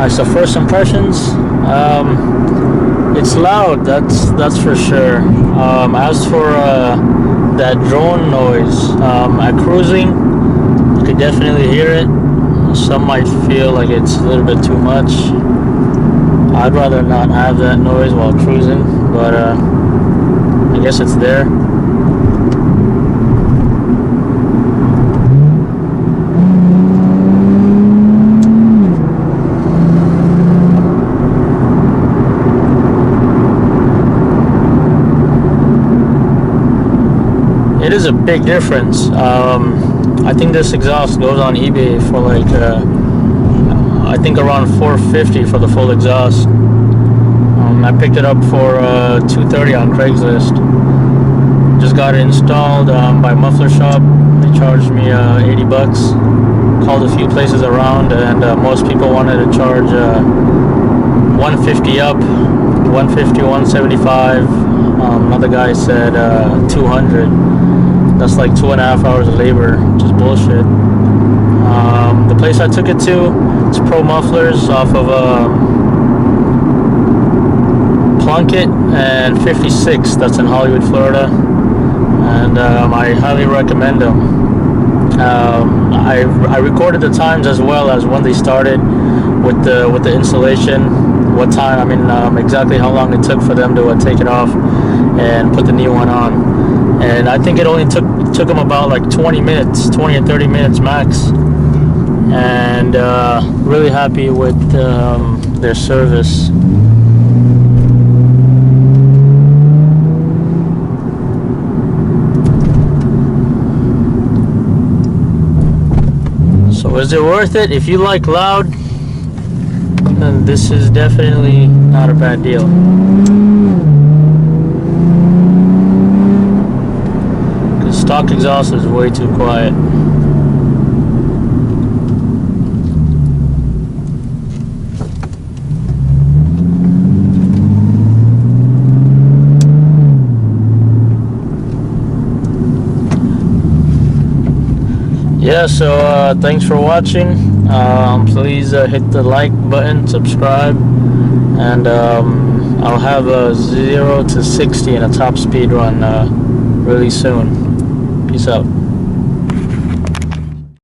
So first impressions, it's loud. That's for sure. As for that drone noise, at cruising, you could definitely hear it. Some might feel like it's a little bit too much. I'd rather not have that noise while cruising, but I guess it's there. It is a big difference. I think this exhaust goes on eBay for like I think around $450 for the full exhaust. I picked it up for $230 on Craigslist. Just got it installed by muffler shop. They charged me $80. Called a few places around, and most people wanted to charge $150 up, $150, $175. Another guy said $200. That's like 2.5 hours of labor, which is bullshit. The place I took it to, it's Pro Mufflers off of Plunkett and 56. That's in Hollywood, Florida, and I highly recommend them. I recorded the times as well as when they started with the installation, what time, exactly how long it took for them to take it off and put the new one on. And I think it only took them about like 20 or 30 minutes max. And really happy with their service. So is it worth it? If you like loud, then this is definitely not a bad deal. Because stock exhaust is way too quiet. Yeah, so thanks for watching. Please hit the like button, subscribe, and I'll have a 0 to 60 in a top speed run really soon. Peace out.